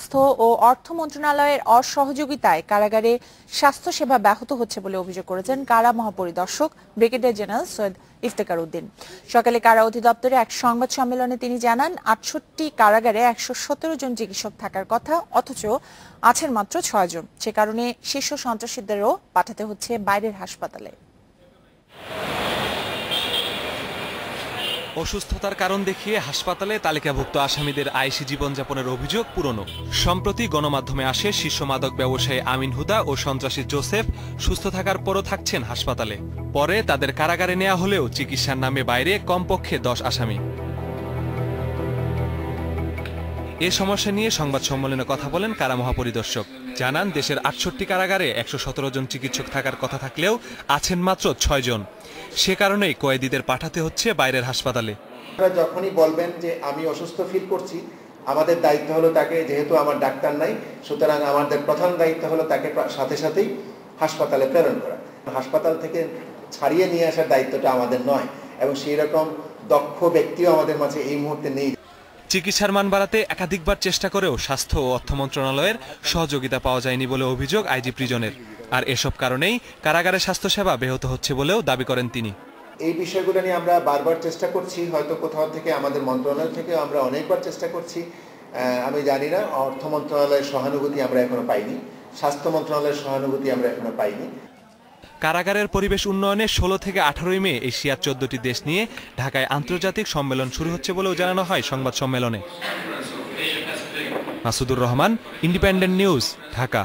স্বাস্থ্য ও অর্থ মন্ত্রণালয়ের অসহযোগিতায় কারাগারে স্বাস্থ্যসেবা ব্যাহত হচ্ছে বলে অভিযোগ করেছেন কারা মহাপরিদর্শক ব্রিগেডিয়ার জেনারেল সৈয়দ ইফতেখার উদ্দিন। সকালে কারা অধিদপ্তরে এক সংবাদ সম্মেলনে তিনি জানান, ৬৮ কারাগারে ১১৭ জন চিকিৎসক থাকার কথা, অথচ আছেন মাত্র ৬ জন। সে কারণে শীর্ষ সন্ত্রাসীদেরও পাঠাতে হচ্ছে বাইরের হাসপাতালে। অসুস্থতার কারণ দেখিয়ে হাসপাতালে তালিকাভুক্ত আসামিদের আইসি জীবনযাপনের অভিযোগ পুরনো। সম্প্রতি গণমাধ্যমে আসে শীর্ষ মাদক ব্যবসায়ী আমিন হুদা ও সন্ত্রাসী জোসেফ সুস্থ থাকার পরও থাকছেন হাসপাতালে। পরে তাদের কারাগারে নেওয়া হলেও চিকিৎসার নামে বাইরে কমপক্ষে ১০ আসামি। এ সমস্যা নিয়ে সংবাদ সম্মেলনে কথা বলেন কারা মহাপরিদর্শক। জানান, দেশের ৬৮ কারাগারে ১১৭ জন চিকিৎসক থাকার কথা থাকলেও আছেন মাত্র ৬ জন। সে কারণেই কয়েদিদের পাঠাতে হচ্ছে বাইরের হাসপাতালে। যখনই বলবেন যে আমি অসুস্থ ফিল করছি, আমাদের দায়িত্ব হলো তাকে, যেহেতু আমার ডাক্তার নাই, সুতরাং আমাদের প্রধান দায়িত্ব হলো তাকে সাথে সাথেই হাসপাতালে প্রেরণ করা। হাসপাতাল থেকে ছাড়িয়ে নিয়ে আসার দায়িত্বটা আমাদের নয়, এবং সেই রকম দক্ষ ব্যক্তিও আমাদের মাঝে এই মুহূর্তে নেই। চিকিৎসার মান বাড়াতে একাধিকবার চেষ্টা করেও স্বাস্থ্য ও অর্থ মন্ত্রণালয়ের সহযোগিতা পাওয়া যায়নি বলে অভিযোগ আইজি প্রিজনের। আর এসব কারণেই কারাগারে স্বাস্থ্যসেবা ব্যাহত হচ্ছে বলেও দাবি করেন তিনি। এই বিষয়গুলো নিয়ে আমরা বারবার চেষ্টা করছি, হয়তো কোথাও থেকে আমাদের মন্ত্রণালয় থেকে আমরা অনেকবার চেষ্টা করছি। আমি জানি না, অর্থ মন্ত্রণালয়ের সহানুভূতি আমরা এখনো পাইনি, স্বাস্থ্য মন্ত্রণালয়ের সহানুভূতি আমরা এখনো পাইনি। কারাগারের পরিবেশ উন্নয়নে ১৬ থেকে ১৮ মে এশিয়ার ১৪টি দেশ নিয়ে ঢাকায় আন্তর্জাতিক সম্মেলন শুরু হচ্ছে বলেও জানানো হয় সংবাদ সম্মেলনে। Masudur Rahman, independent news, Dhaka.